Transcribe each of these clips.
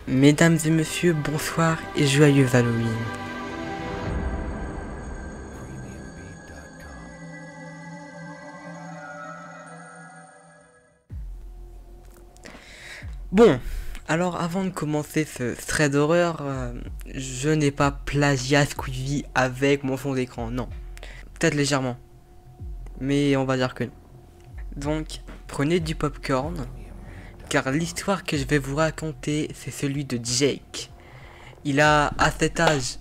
Mesdames et messieurs, bonsoir et joyeux Halloween. Bon, alors avant de commencer ce thread d'horreur, je n'ai pas plagiat Squeezie avec mon fond d'écran, non. Peut-être légèrement, mais on va dire que non. Donc, prenez du popcorn, car l'histoire que je vais vous raconter, c'est celui de Jake. Il a, à cet âge,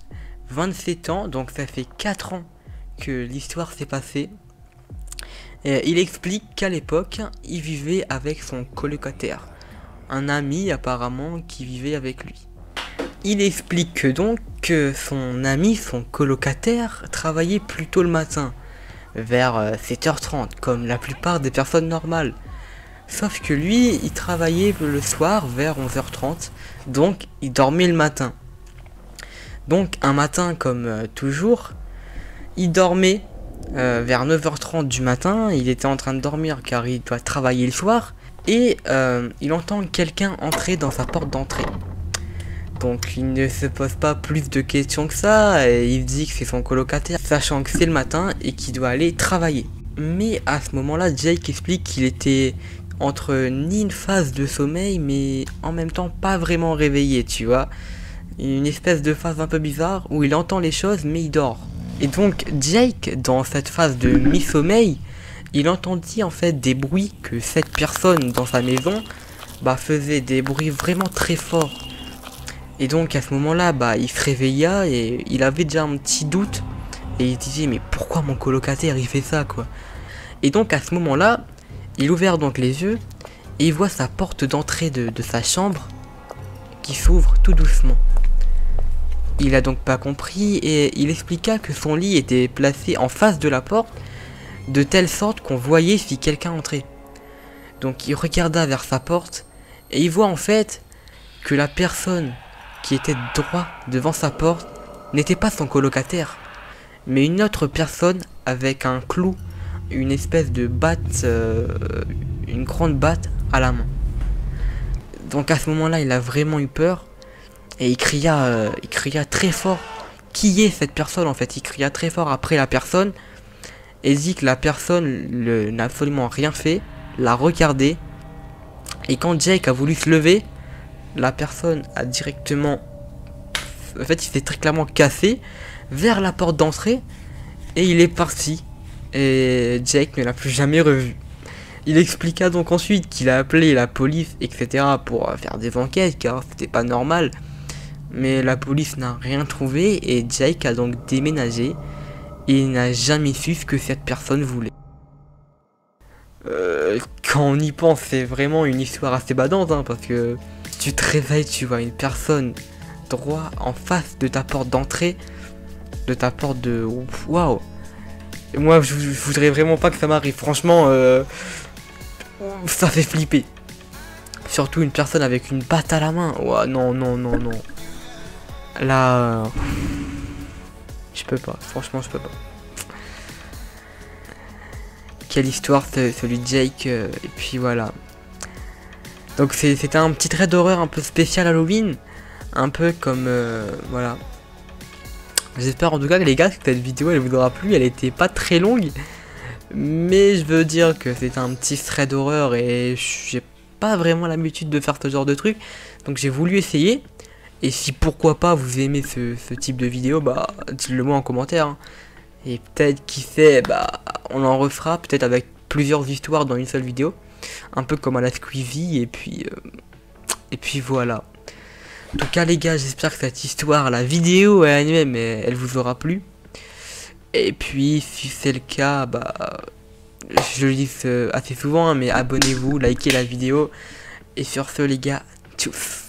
27 ans, donc ça fait 4 ans que l'histoire s'est passée. Et il explique qu'à l'époque, il vivait avec son colocataire, un ami apparemment qui vivait avec lui. Il explique donc que son ami, son colocataire, travaillait plus tôt le matin, vers 7h30, comme la plupart des personnes normales. Sauf que lui, il travaillait le soir vers 11h30, donc il dormait le matin. Donc un matin comme toujours, il dormait vers 9h30 du matin, il était en train de dormir car il doit travailler le soir, et il entend quelqu'un entrer dans sa porte d'entrée. Donc il ne se pose pas plus de questions que ça, et il dit que c'est son colocataire, sachant que c'est le matin et qu'il doit aller travailler. Mais à ce moment-là, Jake explique qu'il était entre ni une phase de sommeil, mais en même temps pas vraiment réveillé, tu vois. Une espèce de phase un peu bizarre où il entend les choses mais il dort. Et donc Jake, dans cette phase de mi-sommeil, il entendit en fait des bruits que cette personne dans sa maison faisait des bruits vraiment très forts. Et donc à ce moment-là, il se réveilla et il avait déjà un petit doute. Et il disait mais pourquoi mon colocataire il fait ça quoi. Et donc à ce moment-là, il ouvert donc les yeux et il voit sa porte d'entrée de sa chambre qui s'ouvre tout doucement. Il a donc pas compris et il expliqua que son lit était placé en face de la porte de telle sorte qu'on voyait si quelqu'un entrait. Donc il regarda vers sa porte et il voit en fait que la personne qui était droit devant sa porte n'était pas son colocataire, mais une autre personne avec un clou, une espèce de batte, une grande batte à la main. Donc à ce moment-là, il a vraiment eu peur et il cria très fort. Qui est cette personne en fait? Il cria très fort après la personne et dit que la personne n'a absolument rien fait, l'a regardé, et quand Jake a voulu se lever, la personne a directement, en fait il s'est très clairement cassé vers la porte d'entrée et il est parti et Jake ne l'a plus jamais revu. Il expliqua donc ensuite qu'il a appelé la police etc pour faire des enquêtes car c'était pas normal, mais la police n'a rien trouvé et Jake a donc déménagé et il n'a jamais su ce que cette personne voulait. Quand on y pense, c'est vraiment une histoire assez badante, hein, parce que tu te réveilles, tu vois une personne droit en face de ta porte d'entrée, de ta porte de... Waouh. Moi, je voudrais vraiment pas que ça m'arrive, franchement, ça fait flipper. Surtout une personne avec une batte à la main. Ouah, non, non, non, non. Là... je peux pas, franchement, je peux pas. Quelle histoire, celui de Jake, et puis voilà. Donc c'était un petit trait d'horreur un peu spécial Halloween, un peu comme, voilà. J'espère en tout cas que les gars, que cette vidéo elle vous aura plu, elle était pas très longue. Mais je veux dire que c'est un petit trait d'horreur et j'ai pas vraiment l'habitude de faire ce genre de truc. Donc j'ai voulu essayer. Et si pourquoi pas vous aimez ce type de vidéo, dites-le moi en commentaire, hein. Et peut-être qui sait, on en refera peut-être avec plusieurs histoires dans une seule vidéo, un peu comme à la Squeezie et puis voilà. En tout cas les gars, j'espère que cette histoire, la vidéo elle-même, elle vous aura plu. Et puis si c'est le cas, je le dis assez souvent, hein, mais abonnez-vous, likez la vidéo. Et sur ce les gars, tchuss.